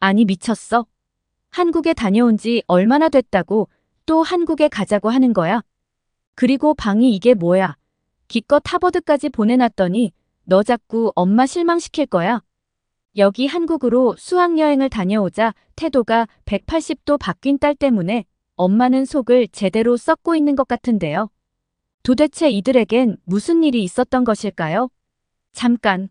아니 미쳤어? 한국에 다녀온 지 얼마나 됐다고 또 한국에 가자고 하는 거야? 그리고 방이 이게 뭐야? 기껏 하버드까지 보내놨더니 너 자꾸 엄마 실망시킬 거야? 여기 한국으로 수학여행을 다녀오자 태도가 180도 바뀐 딸 때문에 엄마는 속을 제대로 썩고 있는 것 같은데요. 도대체 이들에겐 무슨 일이 있었던 것일까요? 잠깐.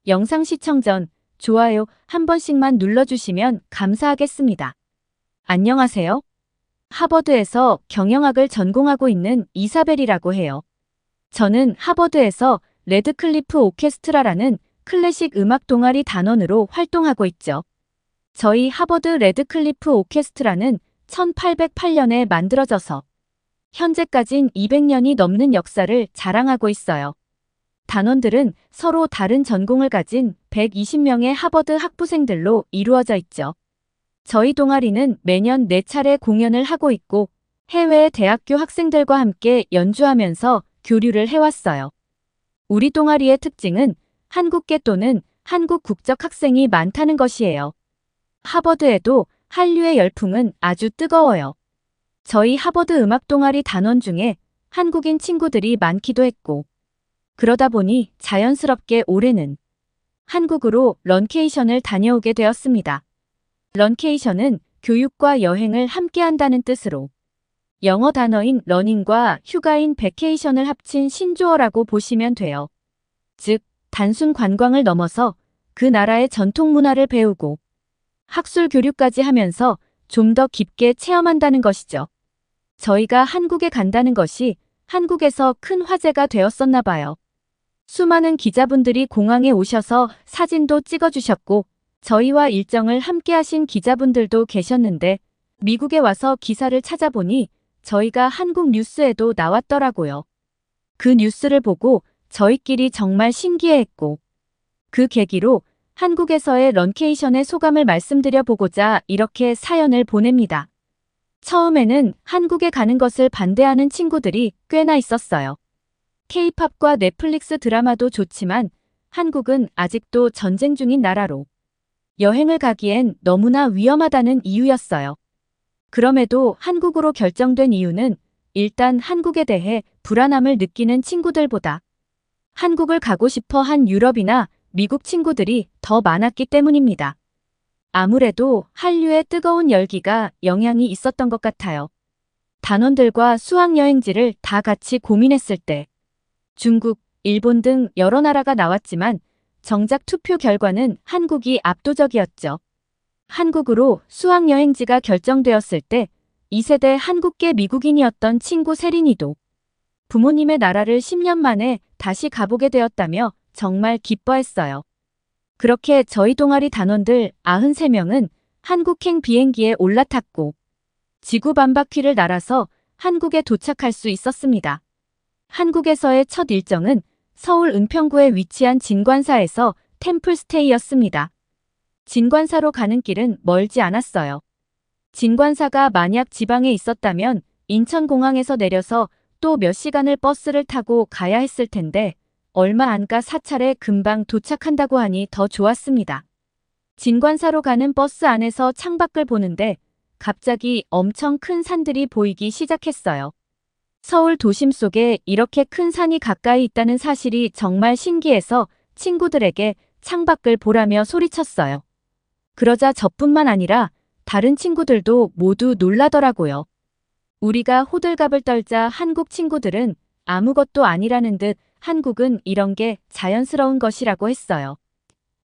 영상 시청 전 좋아요 한 번씩만 눌러주시면 감사하겠습니다. 안녕하세요. 하버드에서 경영학을 전공하고 있는 이사벨이라고 해요. 저는 하버드에서 레드클리프 오케스트라라는 클래식 음악 동아리 단원으로 활동하고 있죠. 저희 하버드 레드클리프 오케스트라는 1808년에 만들어져서 현재까진 200년이 넘는 역사를 자랑하고 있어요. 단원들은 서로 다른 전공을 가진 120명의 하버드 학부생들로 이루어져 있죠. 저희 동아리는 매년 4차례 공연을 하고 있고 해외 대학교 학생들과 함께 연주하면서 교류를 해왔어요. 우리 동아리의 특징은 한국계 또는 한국 국적 학생이 많다는 것이에요. 하버드에도 한류의 열풍은 아주 뜨거워요. 저희 하버드 음악 동아리 단원 중에 한국인 친구들이 많기도 했고 그러다 보니 자연스럽게 올해는 한국으로 런케이션을 다녀오게 되었습니다. 런케이션은 교육과 여행을 함께 한다는 뜻으로 영어 단어인 러닝과 휴가인 베케이션을 합친 신조어라고 보시면 돼요. 즉, 단순 관광을 넘어서 그 나라의 전통 문화를 배우고 학술 교류까지 하면서 좀 더 깊게 체험한다는 것이죠. 저희가 한국에 간다는 것이 한국에서 큰 화제가 되었었나 봐요. 수많은 기자분들이 공항에 오셔서 사진도 찍어주셨고 저희와 일정을 함께 하신 기자분들도 계셨는데 미국에 와서 기사를 찾아보니 저희가 한국 뉴스에도 나왔더라고요. 그 뉴스를 보고 저희끼리 정말 신기해했고 그 계기로 한국에서의 런케이션의 소감을 말씀드려 보고자 이렇게 사연을 보냅니다. 처음에는 한국에 가는 것을 반대하는 친구들이 꽤나 있었어요. K-팝과 넷플릭스 드라마도 좋지만 한국은 아직도 전쟁 중인 나라로 여행을 가기엔 너무나 위험하다는 이유였어요. 그럼에도 한국으로 결정된 이유는 일단 한국에 대해 불안함을 느끼는 친구들보다 한국을 가고 싶어 한 유럽이나 미국 친구들이 더 많았기 때문입니다. 아무래도 한류의 뜨거운 열기가 영향이 있었던 것 같아요. 단원들과 수학여행지를 다 같이 고민했을 때 중국, 일본 등 여러 나라가 나왔지만 정작 투표 결과는 한국이 압도적이었죠. 한국으로 수학여행지가 결정되었을 때 2세대 한국계 미국인이었던 친구 세린이도 부모님의 나라를 10년 만에 다시 가보게 되었다며 정말 기뻐했어요. 그렇게 저희 동아리 단원들 93명은 한국행 비행기에 올라탔고 지구 반바퀴를 날아서 한국에 도착할 수 있었습니다. 한국에서의 첫 일정은 서울 은평구에 위치한 진관사에서 템플스테이였습니다. 진관사로 가는 길은 멀지 않았어요. 진관사가 만약 지방에 있었다면 인천공항에서 내려서 또 몇 시간을 버스를 타고 가야 했을 텐데 얼마 안 가 사찰에 금방 도착한다고 하니 더 좋았습니다. 진관사로 가는 버스 안에서 창밖을 보는데 갑자기 엄청 큰 산들이 보이기 시작했어요. 서울 도심 속에 이렇게 큰 산이 가까이 있다는 사실이 정말 신기해서 친구들에게 창밖을 보라며 소리쳤어요. 그러자 저뿐만 아니라 다른 친구들도 모두 놀라더라고요. 우리가 호들갑을 떨자 한국 친구들은 아무것도 아니라는 듯 한국은 이런 게 자연스러운 것이라고 했어요.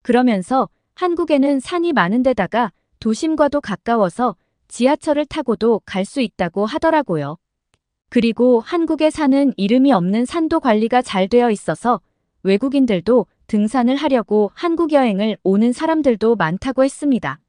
그러면서 한국에는 산이 많은 데다가 도심과도 가까워서 지하철을 타고도 갈 수 있다고 하더라고요. 그리고 한국의 산은 이름이 없는 산도 관리가 잘 되어 있어서 외국인들도 등산을 하려고 한국 여행을 오는 사람들도 많다고 했습니다.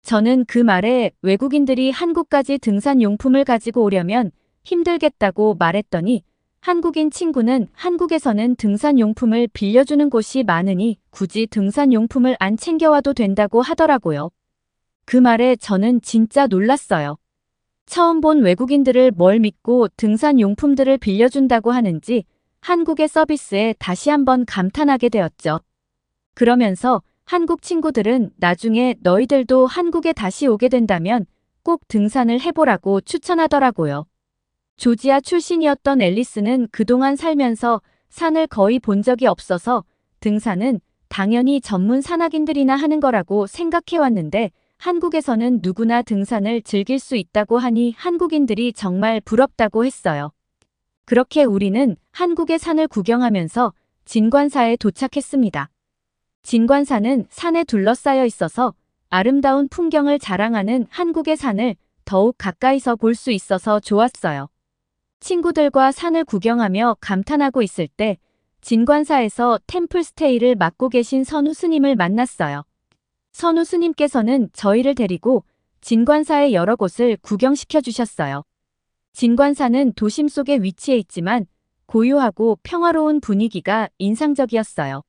저는 그 말에 외국인들이 한국까지 등산 용품을 가지고 오려면 힘들겠다고 말했더니 한국인 친구는 한국에서는 등산 용품을 빌려주는 곳이 많으니 굳이 등산 용품을 안 챙겨와도 된다고 하더라고요. 그 말에 저는 진짜 놀랐어요. 처음 본 외국인들을 뭘 믿고 등산 용품들을 빌려준다고 하는지 한국의 서비스에 다시 한번 감탄하게 되었죠. 그러면서 한국 친구들은 나중에 너희들도 한국에 다시 오게 된다면 꼭 등산을 해보라고 추천하더라고요. 조지아 출신이었던 앨리스는 그동안 살면서 산을 거의 본 적이 없어서 등산은 당연히 전문 산악인들이나 하는 거라고 생각해왔는데 한국에서는 누구나 등산을 즐길 수 있다고 하니 한국인들이 정말 부럽다고 했어요. 그렇게 우리는 한국의 산을 구경하면서 진관사에 도착했습니다. 진관사는 산에 둘러싸여 있어서 아름다운 풍경을 자랑하는 한국의 산을 더욱 가까이서 볼 수 있어서 좋았어요. 친구들과 산을 구경하며 감탄하고 있을 때 진관사에서 템플스테이를 맡고 계신 선우 스님을 만났어요. 선우 스님께서는 저희를 데리고 진관사의 여러 곳을 구경시켜 주셨어요. 진관사는 도심 속에 위치해 있지만 고요하고 평화로운 분위기가 인상적이었어요.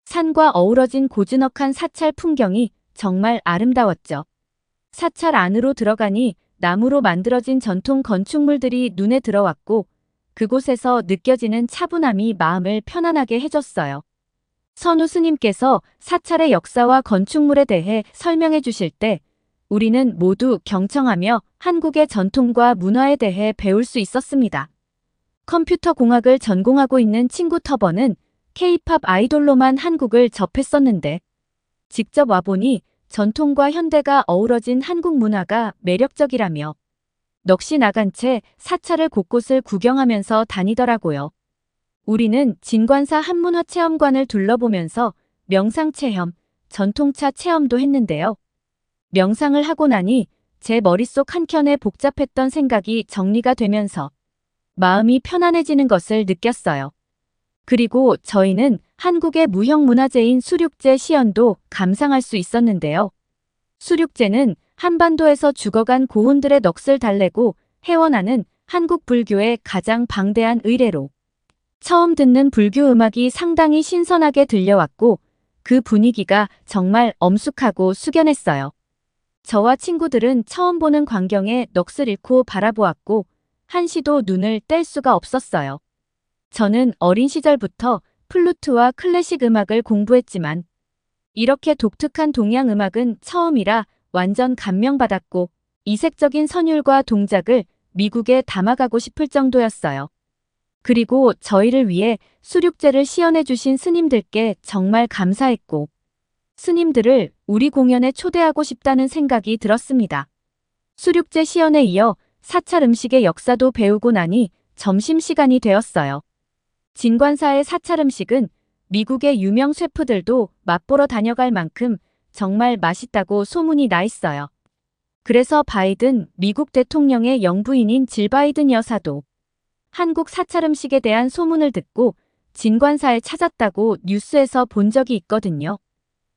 산과 어우러진 고즈넉한 사찰 풍경이 정말 아름다웠죠. 사찰 안으로 들어가니 나무로 만들어진 전통 건축물들이 눈에 들어왔고 그곳에서 느껴지는 차분함이 마음을 편안하게 해줬어요. 선우 스님께서 사찰의 역사와 건축물에 대해 설명해 주실 때 우리는 모두 경청하며 한국의 전통과 문화에 대해 배울 수 있었습니다. 컴퓨터 공학을 전공하고 있는 친구 터번은 K-팝 아이돌로만 한국을 접했었는데 직접 와보니 전통과 현대가 어우러진 한국 문화가 매력적이라며 넋이 나간 채 사찰을 곳곳을 구경하면서 다니더라고요. 우리는 진관사 한문화체험관을 둘러보면서 명상체험, 전통차 체험도 했는데요. 명상을 하고 나니 제 머릿속 한켠에 복잡했던 생각이 정리가 되면서 마음이 편안해지는 것을 느꼈어요. 그리고 저희는 한국의 무형문화재인 수륙제 시연도 감상할 수 있었는데요. 수륙제는 한반도에서 죽어간 고혼들의 넋을 달래고 해원하는 한국 불교의 가장 방대한 의례로 처음 듣는 불교 음악이 상당히 신선하게 들려왔고 그 분위기가 정말 엄숙하고 숙연했어요. 저와 친구들은 처음 보는 광경에 넋을 잃고 바라보았고 한시도 눈을 뗄 수가 없었어요. 저는 어린 시절부터 플루트와 클래식 음악을 공부했지만 이렇게 독특한 동양 음악은 처음이라 완전 감명받았고 이색적인 선율과 동작을 미국에 담아가고 싶을 정도였어요. 그리고 저희를 위해 수륙제를 시연해 주신 스님들께 정말 감사했고 스님들을 우리 공연에 초대하고 싶다는 생각이 들었습니다. 수륙제 시연에 이어 사찰 음식의 역사도 배우고 나니 점심시간이 되었어요. 진관사의 사찰 음식은 미국의 유명 셰프들도 맛보러 다녀갈 만큼 정말 맛있다고 소문이 나 있어요. 그래서 바이든 미국 대통령의 영부인인 질 바이든 여사도 한국 사찰 음식에 대한 소문을 듣고 진관사에 찾았다고 뉴스에서 본 적이 있거든요.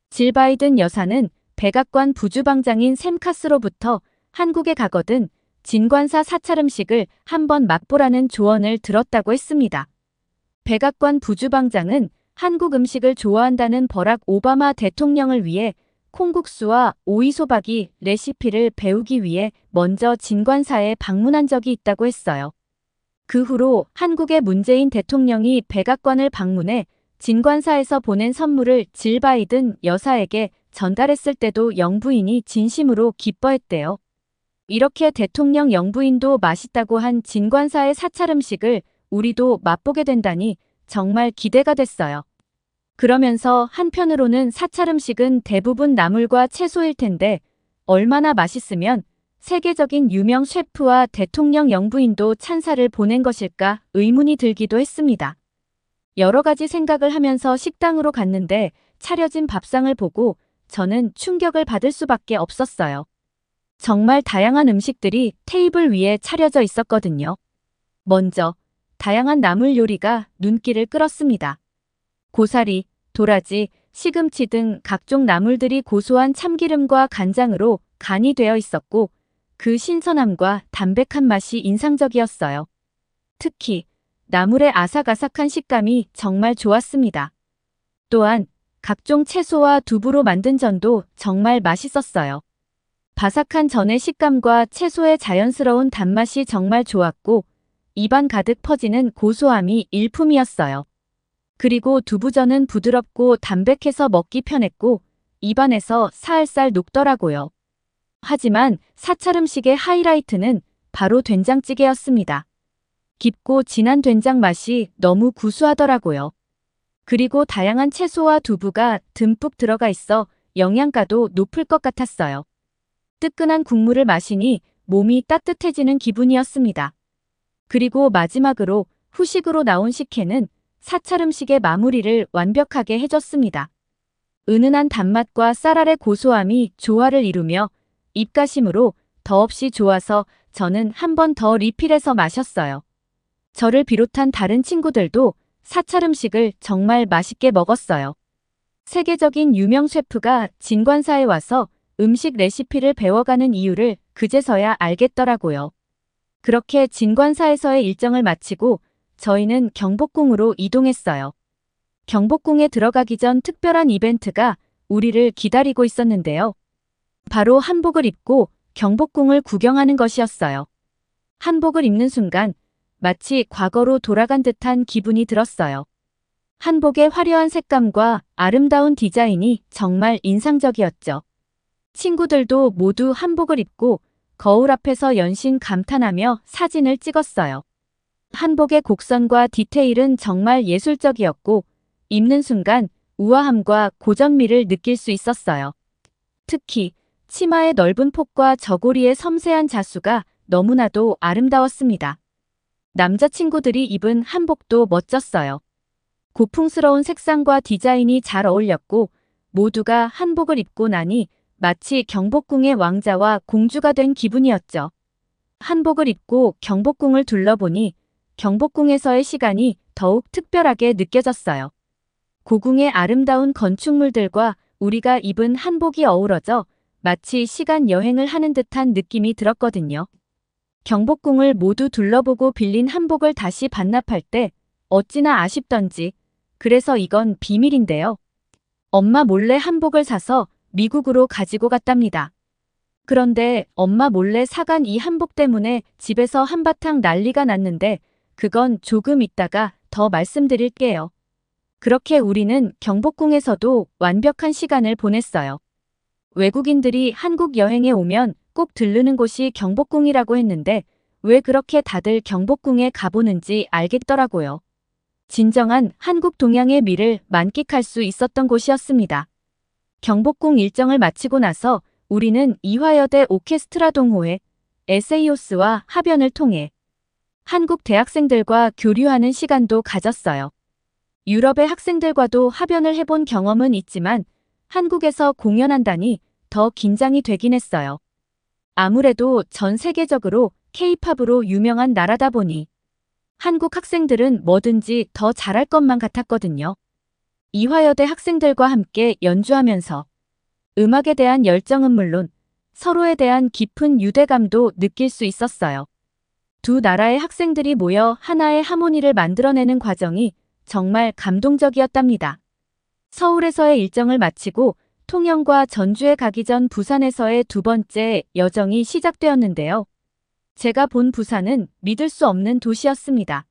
질 바이든 여사는 백악관 부주방장인 샘 카스로부터 한국에 가거든 진관사 사찰 음식을 한번 맛보라는 조언을 들었다고 했습니다. 백악관 부주방장은 한국 음식을 좋아한다는 버락 오바마 대통령을 위해 콩국수와 오이소박이 레시피를 배우기 위해 먼저 진관사에 방문한 적이 있다고 했어요. 그 후로 한국의 문재인 대통령이 백악관을 방문해 진관사에서 보낸 선물을 질 바이든 여사에게 전달했을 때도 영부인이 진심으로 기뻐했대요. 이렇게 대통령 영부인도 맛있다고 한 진관사의 사찰 음식을 우리도 맛보게 된다니 정말 기대가 됐어요. 그러면서 한편으로는 사찰 음식은 대부분 나물과 채소일 텐데 얼마나 맛있으면 세계적인 유명 셰프와 대통령 영부인도 찬사를 보낸 것일까 의문이 들기도 했습니다. 여러 가지 생각을 하면서 식당으로 갔는데 차려진 밥상을 보고 저는 충격을 받을 수밖에 없었어요. 정말 다양한 음식들이 테이블 위에 차려져 있었거든요. 먼저 다양한 나물 요리가 눈길을 끌었습니다. 고사리, 도라지, 시금치 등 각종 나물들이 고소한 참기름과 간장으로 간이 되어 있었고 그 신선함과 담백한 맛이 인상적이었어요. 특히 나물의 아삭아삭한 식감이 정말 좋았습니다. 또한 각종 채소와 두부로 만든 전도 정말 맛있었어요. 바삭한 전의 식감과 채소의 자연스러운 단맛이 정말 좋았고 입안 가득 퍼지는 고소함이 일품이었어요. 그리고 두부전은 부드럽고 담백해서 먹기 편했고 입안에서 살살 녹더라고요. 하지만 사찰 음식의 하이라이트는 바로 된장찌개였습니다. 깊고 진한 된장 맛이 너무 구수하더라고요. 그리고 다양한 채소와 두부가 듬뿍 들어가 있어 영양가도 높을 것 같았어요. 뜨끈한 국물을 마시니 몸이 따뜻해지는 기분이었습니다. 그리고 마지막으로 후식으로 나온 식혜는 사찰 음식의 마무리를 완벽하게 해줬습니다. 은은한 단맛과 쌀알의 고소함이 조화를 이루며 입가심으로 더없이 좋아서 저는 한 번 더 리필해서 마셨어요. 저를 비롯한 다른 친구들도 사찰 음식을 정말 맛있게 먹었어요. 세계적인 유명 셰프가 진관사에 와서 음식 레시피를 배워가는 이유를 그제서야 알겠더라고요. 그렇게 진관사에서의 일정을 마치고 저희는 경복궁으로 이동했어요. 경복궁에 들어가기 전 특별한 이벤트가 우리를 기다리고 있었는데요. 바로 한복을 입고 경복궁을 구경하는 것이었어요. 한복을 입는 순간 마치 과거로 돌아간 듯한 기분이 들었어요. 한복의 화려한 색감과 아름다운 디자인이 정말 인상적이었죠. 친구들도 모두 한복을 입고 거울 앞에서 연신 감탄하며 사진을 찍었어요. 한복의 곡선과 디테일은 정말 예술적이었고 입는 순간 우아함과 고전미를 느낄 수 있었어요. 특히 치마의 넓은 폭과 저고리의 섬세한 자수가 너무나도 아름다웠습니다. 남자친구들이 입은 한복도 멋졌어요. 고풍스러운 색상과 디자인이 잘 어울렸고 모두가 한복을 입고 나니 마치 경복궁의 왕자와 공주가 된 기분이었죠. 한복을 입고 경복궁을 둘러보니 경복궁에서의 시간이 더욱 특별하게 느껴졌어요. 고궁의 아름다운 건축물들과 우리가 입은 한복이 어우러져 마치 시간 여행을 하는 듯한 느낌이 들었거든요. 경복궁을 모두 둘러보고 빌린 한복을 다시 반납할 때 어찌나 아쉽던지. 그래서 이건 비밀인데요. 엄마 몰래 한복을 사서 미국으로 가지고 갔답니다. 그런데 엄마 몰래 사간 이 한복 때문에 집에서 한바탕 난리가 났는데 그건 조금 있다가 더 말씀드릴게요. 그렇게 우리는 경복궁에서도 완벽한 시간을 보냈어요. 외국인들이 한국 여행에 오면 꼭 들르는 곳이 경복궁이라고 했는데 왜 그렇게 다들 경복궁에 가보는지 알겠더라고요. 진정한 한국 동양의 미를 만끽할 수 있었던 곳이었습니다. 경복궁 일정을 마치고 나서 우리는 이화여대 오케스트라 동호회 에세이오스와 합연을 통해 한국 대학생들과 교류하는 시간도 가졌어요. 유럽의 학생들과도 합연을 해본 경험은 있지만 한국에서 공연한다니 더 긴장이 되긴 했어요. 아무래도 전 세계적으로 K-팝으로 유명한 나라다 보니 한국 학생들은 뭐든지 더 잘할 것만 같았거든요. 이화여대 학생들과 함께 연주하면서 음악에 대한 열정은 물론 서로에 대한 깊은 유대감도 느낄 수 있었어요. 두 나라의 학생들이 모여 하나의 하모니를 만들어내는 과정이 정말 감동적이었답니다. 서울에서의 일정을 마치고 통영과 전주에 가기 전 부산에서의 두 번째 여정이 시작되었는데요. 제가 본 부산은 믿을 수 없는 도시였습니다.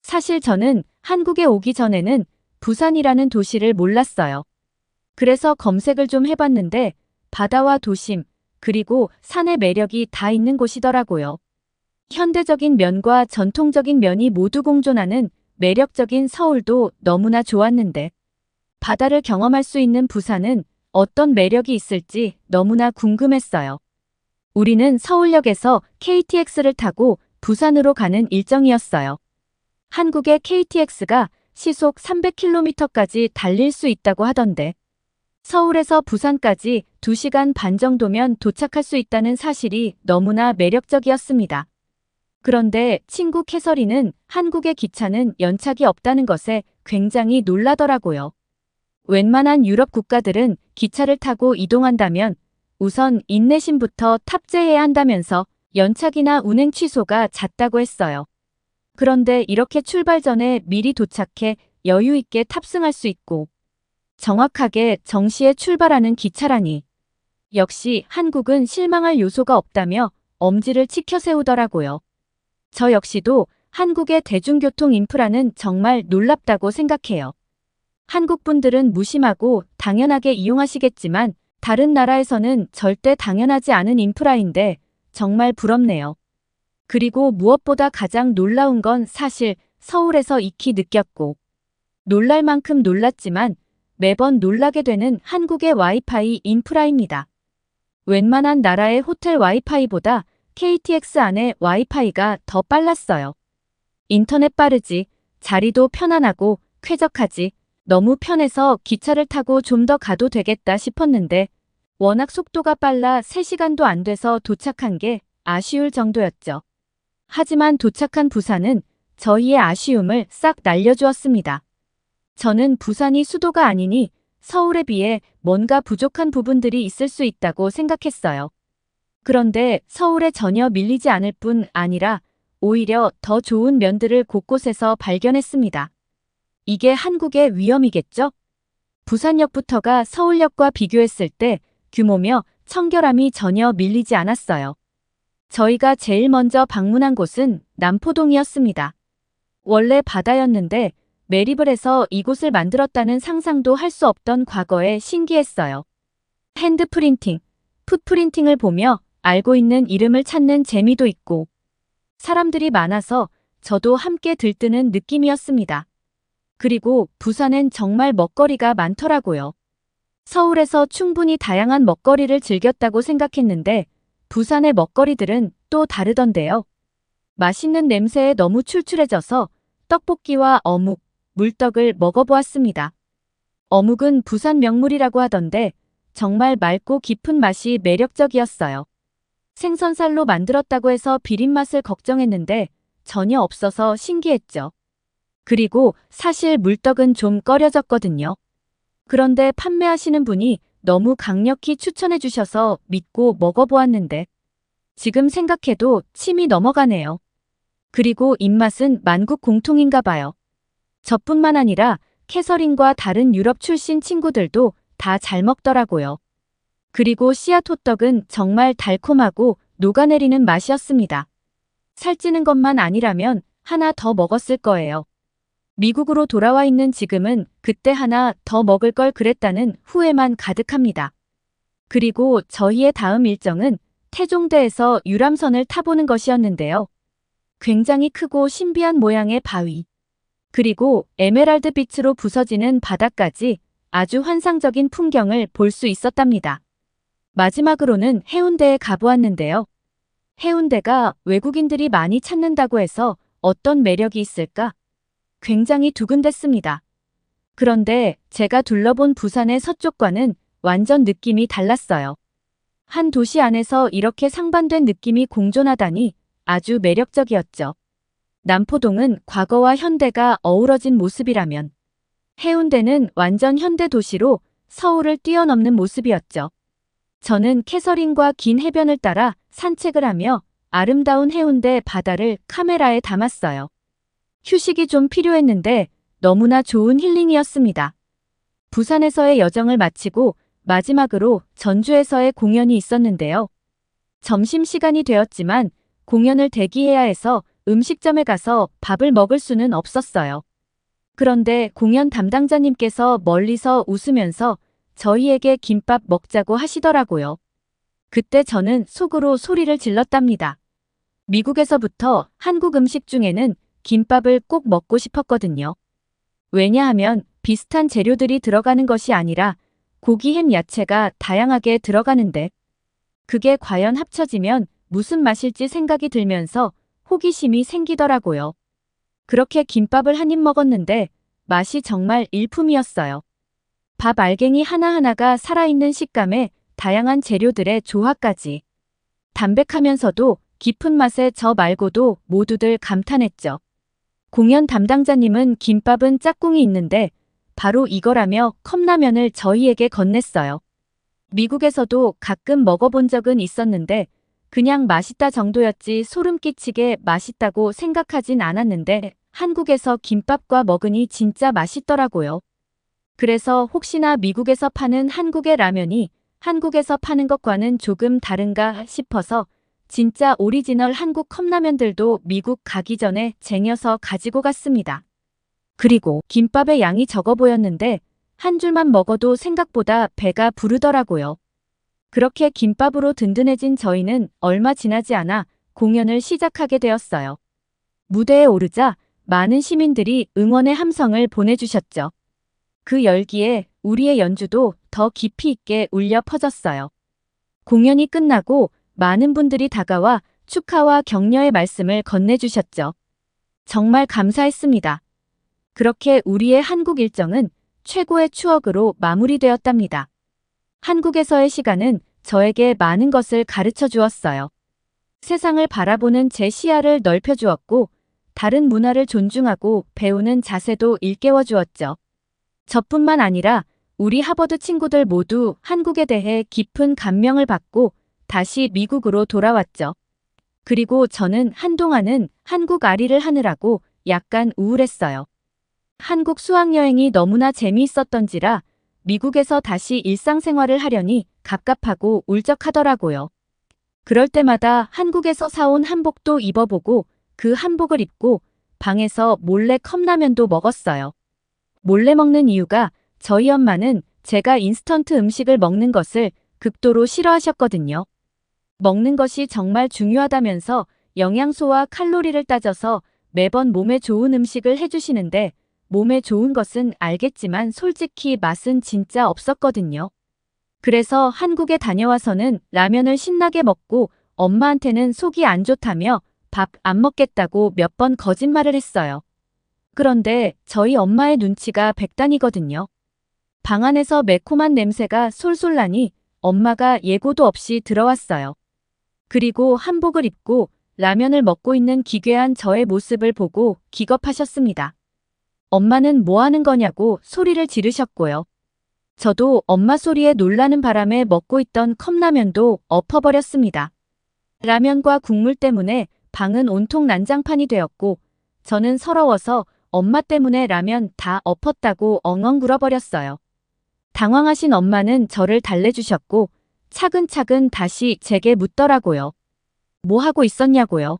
사실 저는 한국에 오기 전에는 부산이라는 도시를 몰랐어요. 그래서 검색을 좀 해봤는데 바다와 도심, 그리고 산의 매력이 다 있는 곳이더라고요. 현대적인 면과 전통적인 면이 모두 공존하는 매력적인 서울도 너무나 좋았는데 바다를 경험할 수 있는 부산은 어떤 매력이 있을지 너무나 궁금했어요. 우리는 서울역에서 KTX를 타고 부산으로 가는 일정이었어요. 한국의 KTX가 시속 300km까지 달릴 수 있다고 하던데 서울에서 부산까지 2시간 반 정도면 도착할 수 있다는 사실이 너무나 매력적이었습니다. 그런데 친구 캐서린은 한국의 기차는 연착이 없다는 것에 굉장히 놀라더라고요. 웬만한 유럽 국가들은 기차를 타고 이동한다면 우선 인내심부터 탑재해야 한다면서 연착이나 운행 취소가 잦다고 했어요. 그런데 이렇게 출발 전에 미리 도착해 여유 있게 탑승할 수 있고 정확하게 정시에 출발하는 기차라니. 역시 한국은 실망할 요소가 없다며 엄지를 치켜 세우더라고요. 저 역시도 한국의 대중교통 인프라는 정말 놀랍다고 생각해요. 한국 분들은 무심하고 당연하게 이용하시겠지만 다른 나라에서는 절대 당연하지 않은 인프라인데 정말 부럽네요. 그리고 무엇보다 가장 놀라운 건 사실 서울에서 익히 느꼈고 놀랄 만큼 놀랐지만 매번 놀라게 되는 한국의 와이파이 인프라입니다. 웬만한 나라의 호텔 와이파이보다 KTX 안의 와이파이가 더 빨랐어요. 인터넷 빠르지, 자리도 편안하고 쾌적하지, 너무 편해서 기차를 타고 좀 더 가도 되겠다 싶었는데 워낙 속도가 빨라 3시간도 안 돼서 도착한 게 아쉬울 정도였죠. 하지만 도착한 부산은 저희의 아쉬움을 싹 날려주었습니다. 저는 부산이 수도가 아니니 서울에 비해 뭔가 부족한 부분들이 있을 수 있다고 생각했어요. 그런데 서울에 전혀 밀리지 않을 뿐 아니라 오히려 더 좋은 면들을 곳곳에서 발견했습니다. 이게 한국의 위험이겠죠? 부산역부터가 서울역과 비교했을 때 규모며 청결함이 전혀 밀리지 않았어요. 저희가 제일 먼저 방문한 곳은 남포동이었습니다. 원래 바다였는데 매립을 해서 이곳을 만들었다는 상상도 할 수 없던 과거에 신기했어요. 핸드프린팅, 풋프린팅을 보며 알고 있는 이름을 찾는 재미도 있고 사람들이 많아서 저도 함께 들뜨는 느낌이었습니다. 그리고 부산엔 정말 먹거리가 많더라고요. 서울에서 충분히 다양한 먹거리를 즐겼다고 생각했는데 부산의 먹거리들은 또 다르던데요. 맛있는 냄새에 너무 출출해져서 떡볶이와 어묵, 물떡을 먹어보았습니다. 어묵은 부산 명물이라고 하던데 정말 맑고 깊은 맛이 매력적이었어요. 생선살로 만들었다고 해서 비린맛을 걱정했는데 전혀 없어서 신기했죠. 그리고 사실 물떡은 좀 꺼려졌거든요. 그런데 판매하시는 분이 너무 강력히 추천해 주셔서 믿고 먹어보았는데 지금 생각해도 침이 넘어가네요. 그리고 입맛은 만국 공통인가 봐요. 저뿐만 아니라 캐서린과 다른 유럽 출신 친구들도 다 잘 먹더라고요. 그리고 씨앗 호떡은 정말 달콤하고 녹아내리는 맛이었습니다. 살찌는 것만 아니라면 하나 더 먹었을 거예요. 미국으로 돌아와 있는 지금은 그때 하나 더 먹을 걸 그랬다는 후회만 가득합니다. 그리고 저희의 다음 일정은 태종대에서 유람선을 타보는 것이었는데요. 굉장히 크고 신비한 모양의 바위, 그리고 에메랄드 빛으로 부서지는 바다까지 아주 환상적인 풍경을 볼 수 있었답니다. 마지막으로는 해운대에 가보았는데요. 해운대가 외국인들이 많이 찾는다고 해서 어떤 매력이 있을까? 굉장히 두근댔습니다. 그런데 제가 둘러본 부산의 서쪽과는 완전 느낌이 달랐어요. 한 도시 안에서 이렇게 상반된 느낌이 공존하다니 아주 매력적이었죠. 남포동은 과거와 현대가 어우러진 모습이라면 해운대는 완전 현대 도시로 서울을 뛰어넘는 모습이었죠. 저는 캐서린과 긴 해변을 따라 산책을 하며 아름다운 해운대 바다를 카메라에 담았어요. 휴식이 좀 필요했는데 너무나 좋은 힐링이었습니다. 부산에서의 여정을 마치고 마지막으로 전주에서의 공연이 있었는데요. 점심시간이 되었지만 공연을 대기해야 해서 음식점에 가서 밥을 먹을 수는 없었어요. 그런데 공연 담당자님께서 멀리서 웃으면서 저희에게 김밥 먹자고 하시더라고요. 그때 저는 속으로 소리를 질렀답니다. 미국에서부터 한국 음식 중에는 김밥을 꼭 먹고 싶었거든요. 왜냐하면 비슷한 재료들이 들어가는 것이 아니라 고기, 햄, 야채가 다양하게 들어가는데 그게 과연 합쳐지면 무슨 맛일지 생각이 들면서 호기심이 생기더라고요. 그렇게 김밥을 한 입 먹었는데 맛이 정말 일품이었어요. 밥 알갱이 하나하나가 살아있는 식감에 다양한 재료들의 조화까지. 담백하면서도 깊은 맛에 저 말고도 모두들 감탄했죠. 공연 담당자님은 김밥은 짝꿍이 있는데 바로 이거라며 컵라면을 저희에게 건넸어요. 미국에서도 가끔 먹어본 적은 있었는데 그냥 맛있다 정도였지 소름 끼치게 맛있다고 생각하진 않았는데 한국에서 김밥과 먹으니 진짜 맛있더라고요. 그래서 혹시나 미국에서 파는 한국의 라면이 한국에서 파는 것과는 조금 다른가 싶어서 진짜 오리지널 한국 컵라면들도 미국 가기 전에 쟁여서 가지고 갔습니다. 그리고 김밥의 양이 적어 보였는데 한 줄만 먹어도 생각보다 배가 부르더라고요. 그렇게 김밥으로 든든해진 저희는 얼마 지나지 않아 공연을 시작하게 되었어요. 무대에 오르자 많은 시민들이 응원의 함성을 보내주셨죠. 그 열기에 우리의 연주도 더 깊이 있게 울려 퍼졌어요. 공연이 끝나고 많은 분들이 다가와 축하와 격려의 말씀을 건네주셨죠. 정말 감사했습니다. 그렇게 우리의 한국 일정은 최고의 추억으로 마무리되었답니다. 한국에서의 시간은 저에게 많은 것을 가르쳐 주었어요. 세상을 바라보는 제 시야를 넓혀 주었고, 다른 문화를 존중하고 배우는 자세도 일깨워 주었죠. 저뿐만 아니라 우리 하버드 친구들 모두 한국에 대해 깊은 감명을 받고 다시 미국으로 돌아왔죠. 그리고 저는 한동안은 한국 아리를 하느라고 약간 우울했어요. 한국 수학여행이 너무나 재미있었던지라 미국에서 다시 일상생활을 하려니 갑갑하고 울적하더라고요. 그럴 때마다 한국에서 사온 한복도 입어보고 그 한복을 입고 방에서 몰래 컵라면도 먹었어요. 몰래 먹는 이유가 저희 엄마는 제가 인스턴트 음식을 먹는 것을 극도로 싫어하셨거든요. 먹는 것이 정말 중요하다면서 영양소와 칼로리를 따져서 매번 몸에 좋은 음식을 해주시는데 몸에 좋은 것은 알겠지만 솔직히 맛은 진짜 없었거든요. 그래서 한국에 다녀와서는 라면을 신나게 먹고 엄마한테는 속이 안 좋다며 밥 안 먹겠다고 몇 번 거짓말을 했어요. 그런데 저희 엄마의 눈치가 백단이거든요. 방 안에서 매콤한 냄새가 솔솔 나니 엄마가 예고도 없이 들어왔어요. 그리고 한복을 입고 라면을 먹고 있는 기괴한 저의 모습을 보고 기겁하셨습니다. 엄마는 뭐 하는 거냐고 소리를 지르셨고요. 저도 엄마 소리에 놀라는 바람에 먹고 있던 컵라면도 엎어버렸습니다. 라면과 국물 때문에 방은 온통 난장판이 되었고 저는 서러워서 엄마 때문에 라면 다 엎었다고 엉엉 굴어버렸어요. 당황하신 엄마는 저를 달래주셨고 차근차근 다시 제게 묻더라고요. 뭐 하고 있었냐고요.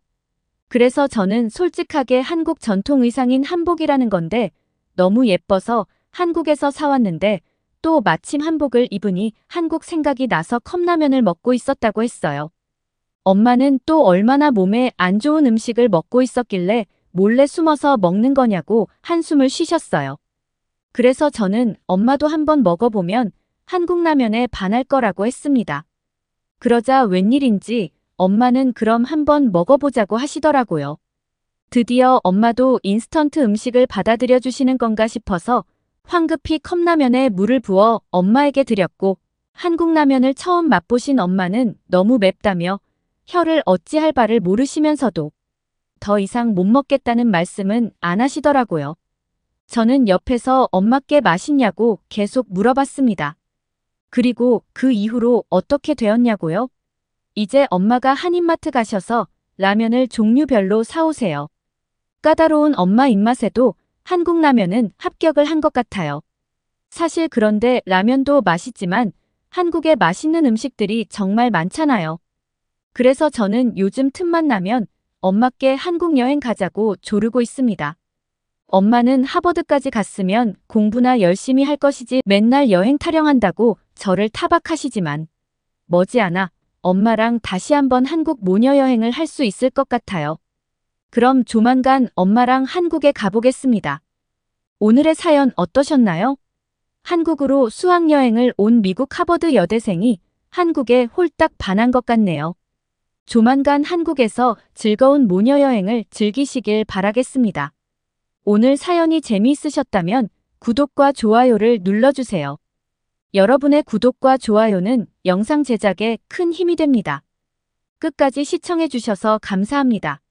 그래서 저는 솔직하게 한국 전통 의상인 한복이라는 건데 너무 예뻐서 한국에서 사왔는데 또 마침 한복을 입으니 한국 생각이 나서 컵라면을 먹고 있었다고 했어요. 엄마는 또 얼마나 몸에 안 좋은 음식을 먹고 있었길래 몰래 숨어서 먹는 거냐고 한숨을 쉬셨어요. 그래서 저는 엄마도 한번 먹어보면 한국 라면에 반할 거라고 했습니다. 그러자 웬일인지 엄마는 그럼 한번 먹어보자고 하시더라고요. 드디어 엄마도 인스턴트 음식을 받아들여 주시는 건가 싶어서 황급히 컵라면에 물을 부어 엄마에게 드렸고 한국 라면을 처음 맛보신 엄마는 너무 맵다며 혀를 어찌할 바를 모르시면서도 더 이상 못 먹겠다는 말씀은 안 하시더라고요. 저는 옆에서 엄마께 맛있냐고 계속 물어봤습니다. 그리고 그 이후로 어떻게 되었냐고요? 이제 엄마가 한인마트 가셔서 라면을 종류별로 사오세요. 까다로운 엄마 입맛에도 한국 라면은 합격을 한 것 같아요. 사실 그런데 라면도 맛있지만 한국에 맛있는 음식들이 정말 많잖아요. 그래서 저는 요즘 틈만 나면 엄마께 한국 여행 가자고 조르고 있습니다. 엄마는 하버드까지 갔으면 공부나 열심히 할 것이지 맨날 여행 타령한다고 저를 타박하시지만 머지않아 엄마랑 다시 한번 한국 모녀 여행을 할 수 있을 것 같아요. 그럼 조만간 엄마랑 한국에 가보겠습니다. 오늘의 사연 어떠셨나요? 한국으로 수학여행을 온 미국 하버드 여대생이 한국에 홀딱 반한 것 같네요. 조만간 한국에서 즐거운 모녀 여행을 즐기시길 바라겠습니다. 오늘 사연이 재미있으셨다면 구독과 좋아요를 눌러주세요. 여러분의 구독과 좋아요는 영상 제작에 큰 힘이 됩니다. 끝까지 시청해주셔서 감사합니다.